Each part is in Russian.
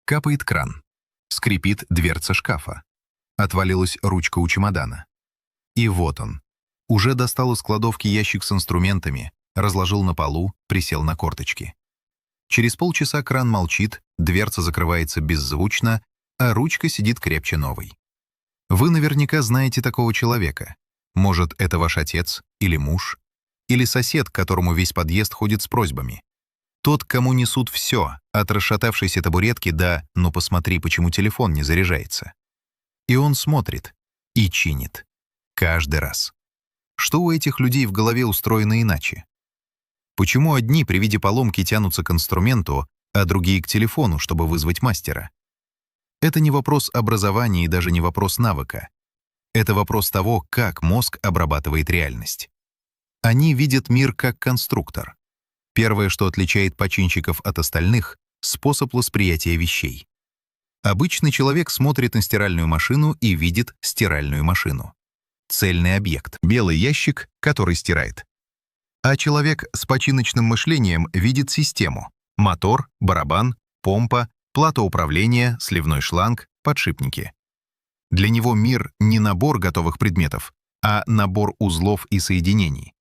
Капает кран. Скрипит дверца шкафа. Отвалилась ручка у чемодана. И вот он. Уже достал из кладовки ящик с инструментами, разложил на полу, присел на корточки. Через полчаса кран молчит, дверца закрывается беззвучно, а ручка сидит крепче новой. Вы наверняка знаете такого человека. Может, это ваш отец или муж, или сосед, к которому весь подъезд ходит с просьбами. Тот, кому несут все, от расшатавшейся табуретки до «ну посмотри, почему телефон не заряжается». И он смотрит и чинит. Каждый раз. Что у этих людей в голове устроено иначе? Почему одни при виде поломки тянутся к инструменту, а другие к телефону, чтобы вызвать мастера? Это не вопрос образования и даже не вопрос навыка. Это вопрос того, как мозг обрабатывает реальность. Они видят мир как конструктор. Первое, что отличает починщиков от остальных — способ восприятия вещей. Обычный человек смотрит на стиральную машину и видит стиральную машину. Цельный объект — белый ящик, который стирает. А человек с починочным мышлением видит систему — мотор, барабан, помпа, плата управления, сливной шланг, подшипники. Для него мир не набор готовых предметов, а набор узлов и соединений.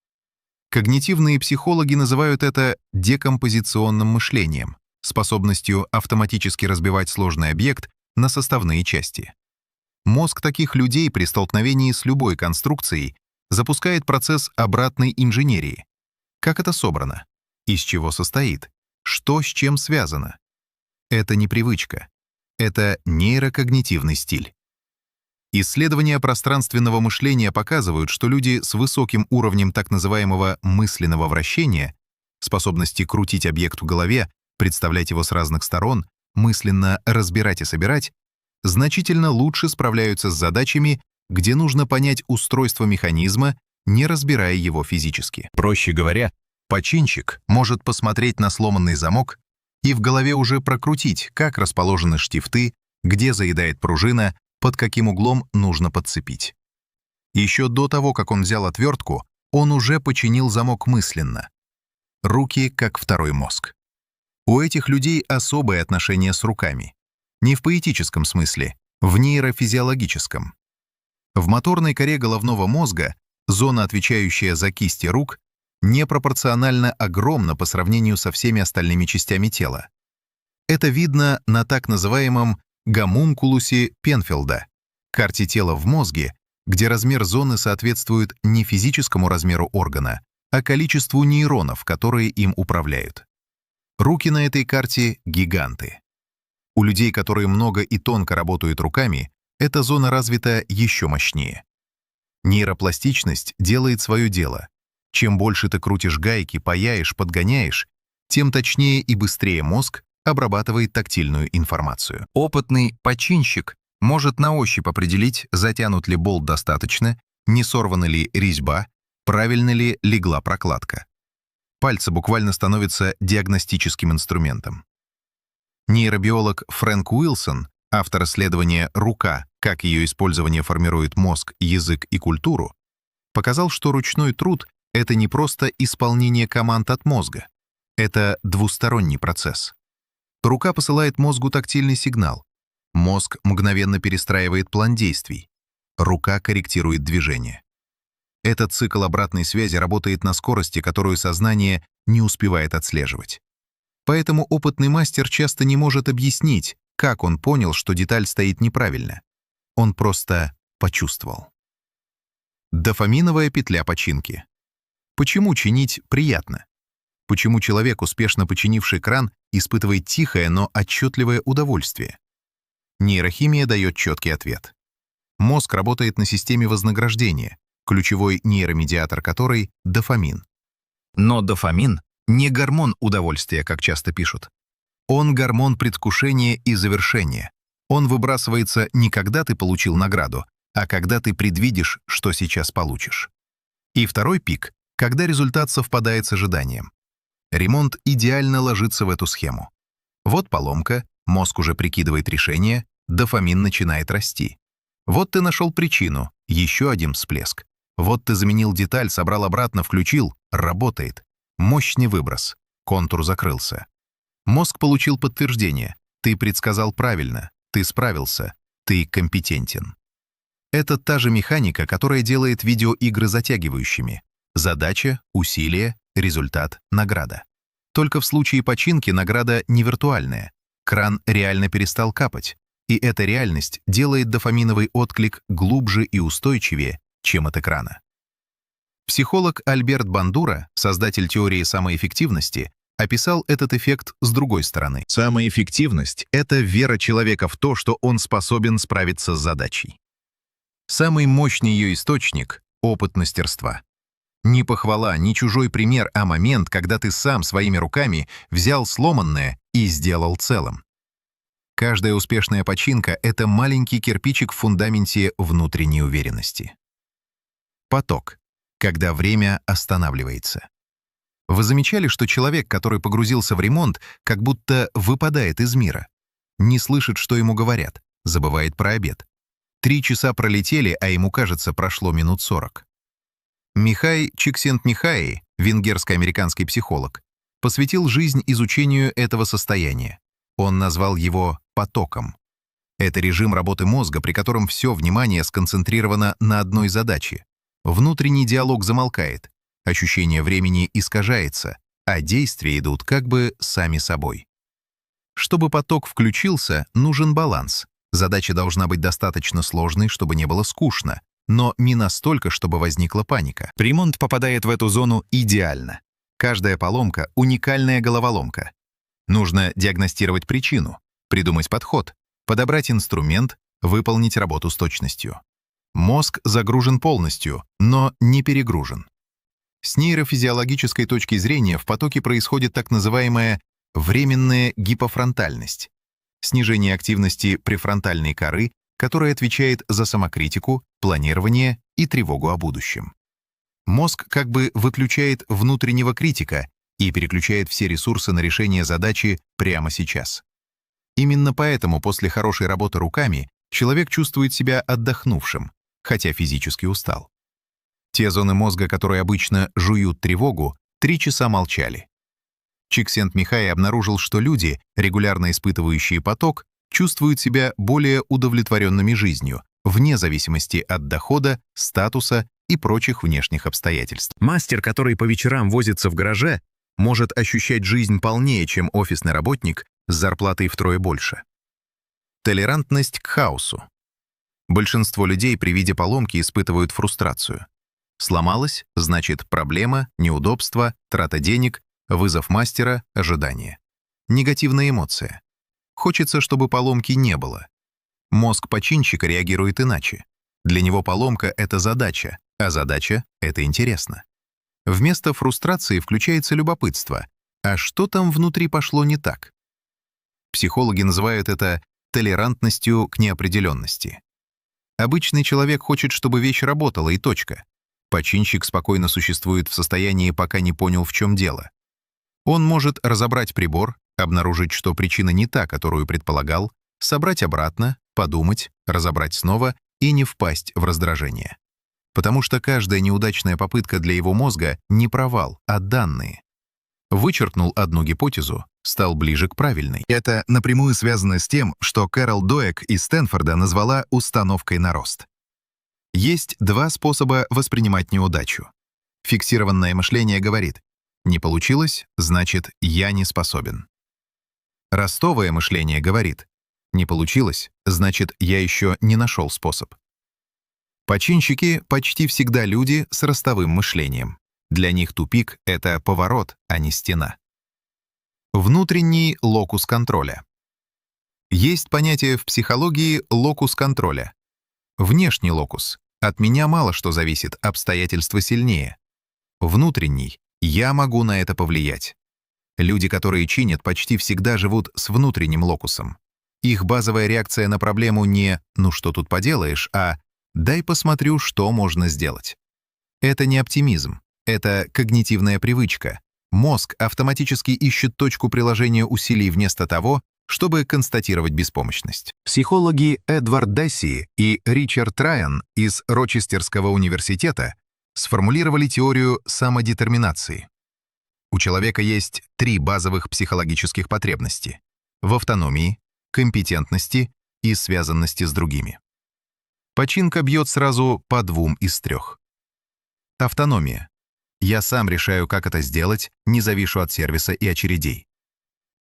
Когнитивные психологи называют это декомпозиционным мышлением, способностью автоматически разбивать сложный объект на составные части. Мозг таких людей при столкновении с любой конструкцией запускает процесс обратной инженерии. Как это собрано? Из чего состоит? Что с чем связано? Это не привычка. Это нейрокогнитивный стиль. Исследования пространственного мышления показывают, что люди с высоким уровнем так называемого мысленного вращения, способности крутить объект в голове, представлять его с разных сторон, мысленно разбирать и собирать, значительно лучше справляются с задачами, где нужно понять устройство механизма, не разбирая его физически. Проще говоря, починщик может посмотреть на сломанный замок и в голове уже прокрутить, как расположены штифты, где заедает пружина, под каким углом нужно подцепить. Еще до того, как он взял отвертку, он уже починил замок мысленно. Руки как второй мозг. У этих людей особое отношение с руками. Не в поэтическом смысле, в нейрофизиологическом. В моторной коре головного мозга зона, отвечающая за кисти рук, непропорционально огромна по сравнению со всеми остальными частями тела. Это видно на так называемом гомункулусе Пенфилда, карте тела в мозге, где размер зоны соответствует не физическому размеру органа, а количеству нейронов, которые им управляют. Руки на этой карте — гиганты. У людей, которые много и тонко работают руками, эта зона развита еще мощнее. Нейропластичность делает свое дело. Чем больше ты крутишь гайки, паяешь, подгоняешь, тем точнее и быстрее мозг обрабатывает тактильную информацию. Опытный починщик может на ощупь определить, затянут ли болт достаточно, не сорвана ли резьба, правильно ли легла прокладка. Пальцы буквально становятся диагностическим инструментом. Нейробиолог Фрэнк Уилсон, автор исследования «Рука. Как ее использование формирует мозг, язык и культуру», показал, что ручной труд — это не просто исполнение команд от мозга. Это двусторонний процесс. Рука посылает мозгу тактильный сигнал. Мозг мгновенно перестраивает план действий. Рука корректирует движение. Этот цикл обратной связи работает на скорости, которую сознание не успевает отслеживать. Поэтому опытный мастер часто не может объяснить, как он понял, что деталь стоит неправильно. Он просто почувствовал. Дофаминовая петля починки. Почему чинить приятно? Почему человек, успешно починивший кран, испытывает тихое, но отчетливое удовольствие? Нейрохимия дает четкий ответ. Мозг работает на системе вознаграждения, ключевой нейромедиатор которой — дофамин. Но дофамин — не гормон удовольствия, как часто пишут. Он гормон предвкушения и завершения. Он выбрасывается не когда ты получил награду, а когда ты предвидишь, что сейчас получишь. И второй пик — когда результат совпадает с ожиданием. Ремонт идеально ложится в эту схему. Вот поломка, мозг уже прикидывает решение, дофамин начинает расти. Вот ты нашел причину, еще один всплеск. Вот ты заменил деталь, собрал обратно, включил, работает. Мощный выброс, контур закрылся. Мозг получил подтверждение, Ты предсказал правильно, ты справился, ты компетентен. Это та же механика, которая делает видеоигры затягивающими. Задача, усилие, результат, награда. Только в случае починки награда не виртуальная. Кран реально перестал капать, и эта реальность делает дофаминовый отклик глубже и устойчивее, чем от экрана. Психолог Альберт Бандура, создатель теории самоэффективности, описал этот эффект с другой стороны. Самоэффективность — это вера человека в то, что он способен справиться с задачей. Самый мощный ее источник — опыт мастерства. Не похвала, не чужой пример, а момент, когда ты сам своими руками взял сломанное и сделал целым. Каждая успешная починка — это маленький кирпичик в фундаменте внутренней уверенности. Поток, когда время останавливается. Вы замечали, что человек, который погрузился в ремонт, как будто выпадает из мира? Не слышит, что ему говорят, забывает про обед. 3 часа пролетели, а ему кажется, прошло минут 40. Михай Чиксентмихай, венгерско-американский психолог, посвятил жизнь изучению этого состояния. Он назвал его потоком. Это режим работы мозга, при котором все внимание сконцентрировано на одной задаче. Внутренний диалог замолкает, ощущение времени искажается, а действия идут как бы сами собой. Чтобы поток включился, нужен баланс. Задача должна быть достаточно сложной, чтобы не было скучно, но не настолько, чтобы возникла паника. Ремонт попадает в эту зону идеально. Каждая поломка — уникальная головоломка. Нужно диагностировать причину, придумать подход, подобрать инструмент, выполнить работу с точностью. Мозг загружен полностью, но не перегружен. С нейрофизиологической точки зрения в потоке происходит так называемая временная гипофронтальность, снижение активности префронтальной коры, которая отвечает за самокритику, планирование и тревогу о будущем. Мозг как бы выключает внутреннего критика и переключает все ресурсы на решение задачи прямо сейчас. Именно поэтому после хорошей работы руками человек чувствует себя отдохнувшим, хотя физически устал. Те зоны мозга, которые обычно жуют тревогу, 3 часа молчали. Чиксентмихай обнаружил, что люди, регулярно испытывающие поток, чувствуют себя более удовлетворенными жизнью, вне зависимости от дохода, статуса и прочих внешних обстоятельств. Мастер, который по вечерам возится в гараже, может ощущать жизнь полнее, чем офисный работник с зарплатой втрое больше. Толерантность к хаосу. Большинство людей при виде поломки испытывают фрустрацию. Сломалось — значит проблема, неудобство, трата денег, вызов мастера, ожидание. Негативная эмоция. Хочется, чтобы поломки не было. Мозг починщика реагирует иначе. Для него поломка — это задача, а задача — это интересно. Вместо фрустрации включается любопытство. А что там внутри пошло не так? Психологи называют это толерантностью к неопределенности. Обычный человек хочет, чтобы вещь работала, и точка. Починщик спокойно существует в состоянии, пока не понял, в чем дело. Он может разобрать прибор, обнаружить, что причина не та, которую предполагал, собрать обратно, подумать, разобрать снова и не впасть в раздражение. Потому что каждая неудачная попытка для его мозга не провал, а данные. Вычеркнул одну гипотезу, стал ближе к правильной. Это напрямую связано с тем, что Кэрол Дуэк из Стэнфорда назвала установкой на рост. Есть 2 способа воспринимать неудачу. Фиксированное мышление говорит: «Не получилось, значит, я не способен». Ростовое мышление говорит: «Не получилось, значит, я еще не нашел способ». Починщики почти всегда люди с ростовым мышлением. Для них тупик — это поворот, а не стена. Внутренний локус контроля. Есть понятие в психологии локус контроля. Внешний локус. От меня мало что зависит, обстоятельства сильнее. Внутренний. Я могу на это повлиять. Люди, которые чинят, почти всегда живут с внутренним локусом. Их базовая реакция на проблему не «ну что тут поделаешь», а «дай посмотрю, что можно сделать». Это не оптимизм, это когнитивная привычка. Мозг автоматически ищет точку приложения усилий вместо того, чтобы констатировать беспомощность. Психологи Эдвард Десси и Ричард Райан из Рочестерского университета сформулировали теорию самодетерминации. У человека есть 3 базовых психологических потребности: в автономии, компетентности и связанности с другими. Починка бьет сразу по 2 из 3. Автономия. Я сам решаю, как это сделать, не завишу от сервиса и очередей.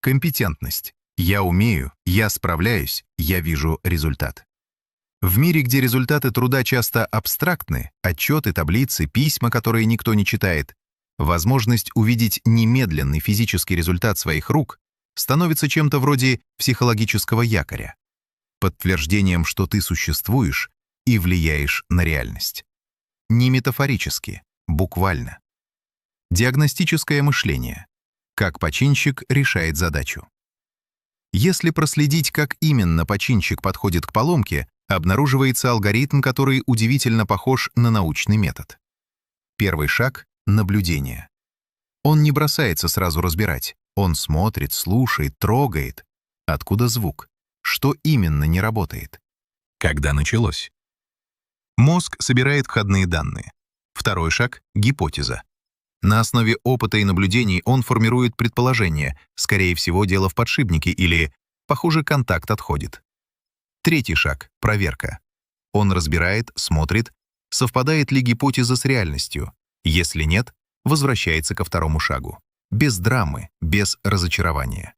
Компетентность. Я умею, я справляюсь, я вижу результат. В мире, где результаты труда часто абстрактны, отчеты, таблицы, письма, которые никто не читает, возможность увидеть немедленный физический результат своих рук становится чем-то вроде психологического якоря, подтверждением, что ты существуешь и влияешь на реальность. Не метафорически, буквально. Диагностическое мышление. Как починщик решает задачу. Если проследить, как именно починщик подходит к поломке, обнаруживается алгоритм, который удивительно похож на научный метод. Первый шаг — наблюдение. Он не бросается сразу разбирать. Он смотрит, слушает, трогает. Откуда звук? Что именно не работает? Когда началось? Мозг собирает входные данные. Второй шаг — гипотеза. На основе опыта и наблюдений он формирует предположение, скорее всего, дело в подшипнике или, похоже, контакт отходит. Третий шаг — проверка. Он разбирает, смотрит, совпадает ли гипотеза с реальностью. Если нет, возвращается ко второму шагу. Без драмы, без разочарования.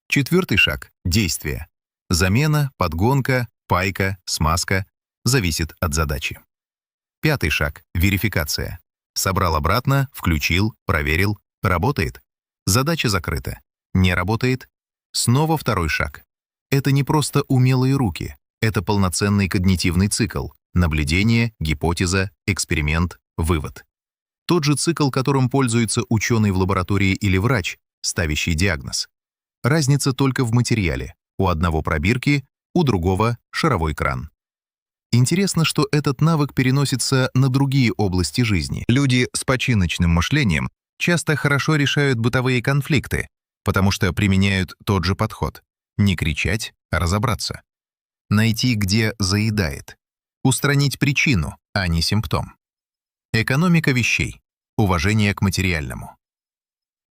Четвертый шаг — действие. Замена, подгонка, пайка, смазка зависит от задачи. Пятый шаг — верификация. Собрал обратно, включил, проверил. Работает? Задача закрыта. Не работает? Снова второй шаг. Это не просто умелые руки. Это полноценный когнитивный цикл. Наблюдение, гипотеза, эксперимент, вывод. Тот же цикл, которым пользуется ученый в лаборатории или врач, ставящий диагноз. Разница только в материале. У одного пробирки, у другого шаровой кран. Интересно, что этот навык переносится на другие области жизни. Люди с починочным мышлением часто хорошо решают бытовые конфликты, потому что применяют тот же подход. Не кричать, а разобраться. Найти, где заедает. Устранить причину, а не симптом. Экономика вещей. Уважение к материальному.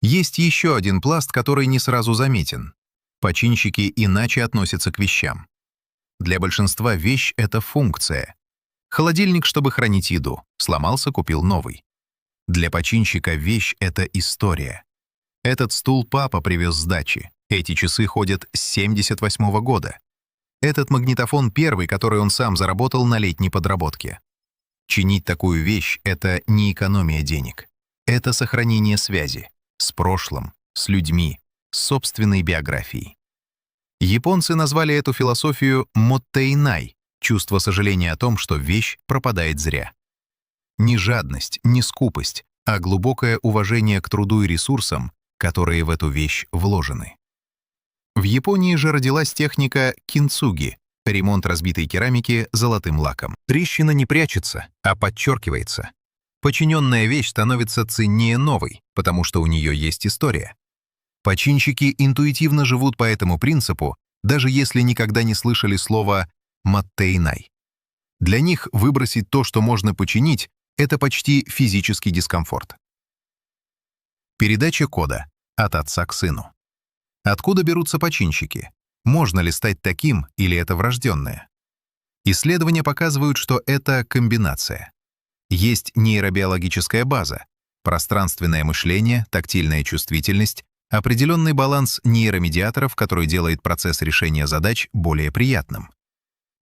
Есть еще один пласт, который не сразу заметен. Починщики иначе относятся к вещам. Для большинства вещь — это функция. Холодильник, чтобы хранить еду. Сломался, купил новый. Для починщика вещь — это история. Этот стул папа привез с дачи. Эти часы ходят с 78-го года. Этот магнитофон первый, который он сам заработал на летней подработке. Чинить такую вещь — это не экономия денег. Это сохранение связи с прошлым, с людьми, с собственной биографией. Японцы назвали эту философию «моттейнай» — чувство сожаления о том, что вещь пропадает зря. Не жадность, не скупость, а глубокое уважение к труду и ресурсам, которые в эту вещь вложены. В Японии же родилась техника кинцуги — ремонт разбитой керамики золотым лаком. Трещина не прячется, а подчеркивается. Починенная вещь становится ценнее новой, потому что у нее есть история. Починщики интуитивно живут по этому принципу, даже если никогда не слышали слова «моттейнай». Для них выбросить то, что можно починить, это почти физический дискомфорт. Передача кода от отца к сыну. Откуда берутся починщики? Можно ли стать таким, или это врожденное? Исследования показывают, что это комбинация. Есть нейробиологическая база, пространственное мышление, тактильная чувствительность, определенный баланс нейромедиаторов, который делает процесс решения задач более приятным.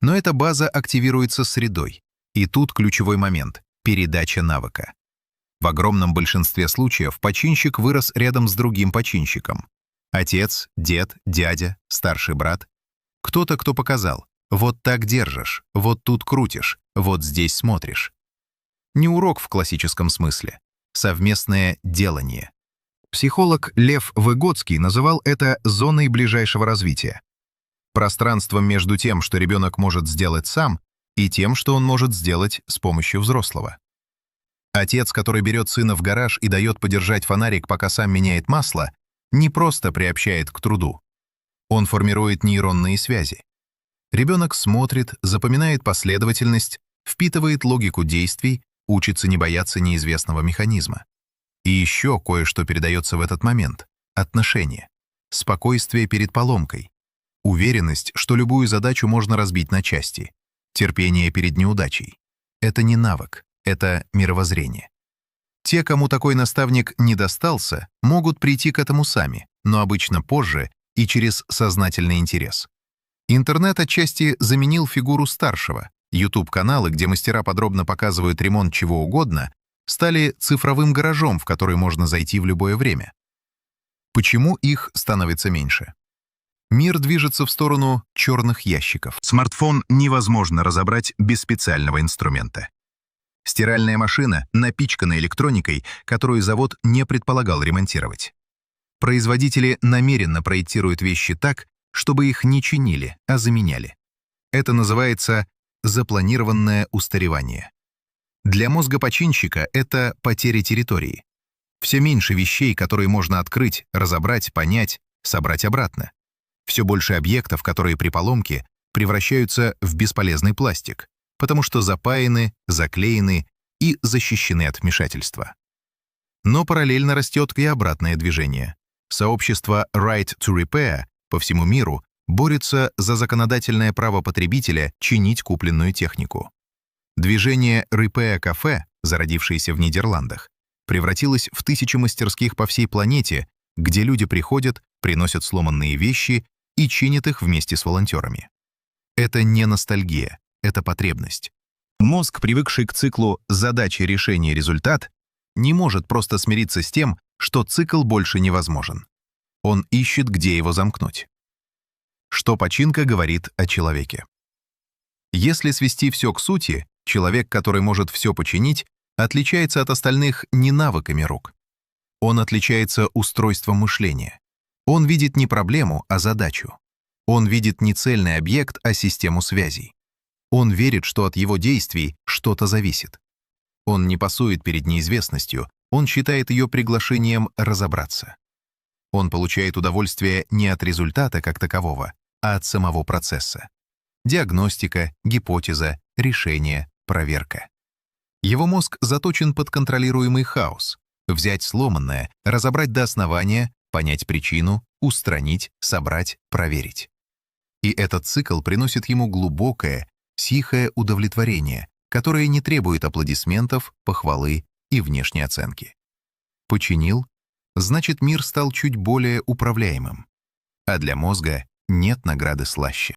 Но эта база активируется средой. И тут ключевой момент — передача навыка. В огромном большинстве случаев починщик вырос рядом с другим починщиком. Отец, дед, дядя, старший брат. Кто-то, кто показал: вот так держишь, вот тут крутишь, вот здесь смотришь. Не урок в классическом смысле. Совместное делание. Психолог Лев Выгодский называл это зоной ближайшего развития. Пространством между тем, что ребенок может сделать сам, и тем, что он может сделать с помощью взрослого. Отец, который берет сына в гараж и дает подержать фонарик, пока сам меняет масло, не просто приобщает к труду. Он формирует нейронные связи. Ребенок смотрит, запоминает последовательность, впитывает логику действий, учится не бояться неизвестного механизма. И еще кое-что передается в этот момент — отношение, спокойствие перед поломкой. Уверенность, что любую задачу можно разбить на части. Терпение перед неудачей. Это не навык, это мировоззрение. Те, кому такой наставник не достался, могут прийти к этому сами, но обычно позже и через сознательный интерес. Интернет отчасти заменил фигуру старшего. YouTube-каналы, где мастера подробно показывают ремонт чего угодно, стали цифровым гаражом, в который можно зайти в любое время. Почему их становится меньше? Мир движется в сторону черных ящиков. Смартфон невозможно разобрать без специального инструмента. Стиральная машина напичкана электроникой, которую завод не предполагал ремонтировать. Производители намеренно проектируют вещи так, чтобы их не чинили, а заменяли. Это называется запланированное устаревание. Для мозга починщика это потеря территории. Все меньше вещей, которые можно открыть, разобрать, понять, собрать обратно. Все больше объектов, которые при поломке превращаются в бесполезный пластик, потому что запаяны, заклеены и защищены от вмешательства. Но параллельно растет и обратное движение. Сообщество Right to Repair по всему миру борется за законодательное право потребителя чинить купленную технику. Движение Repair Cafe, зародившееся в Нидерландах, превратилось в тысячи мастерских по всей планете, где люди приходят, приносят сломанные вещи и чинят их вместе с волонтерами. Это не ностальгия, это потребность. Мозг, привыкший к циклу задачи, решение, результат, не может просто смириться с тем, что цикл больше невозможен. Он ищет, где его замкнуть. Что починка говорит о человеке? Если свести все к сути, человек, который может все починить, отличается от остальных не навыками рук. Он отличается устройством мышления. Он видит не проблему, а задачу. Он видит не цельный объект, а систему связей. Он верит, что от его действий что-то зависит. Он не пасует перед неизвестностью, он считает ее приглашением разобраться. Он получает удовольствие не от результата как такового, а от самого процесса. Диагностика, гипотеза, решение, проверка. Его мозг заточен под контролируемый хаос. Взять сломанное, разобрать до основания, понять причину, устранить, собрать, проверить. И этот цикл приносит ему глубокое, тихое удовлетворение, которое не требует аплодисментов, похвалы и внешней оценки. Починил, значит, мир стал чуть более управляемым. А для мозга нет награды слаще.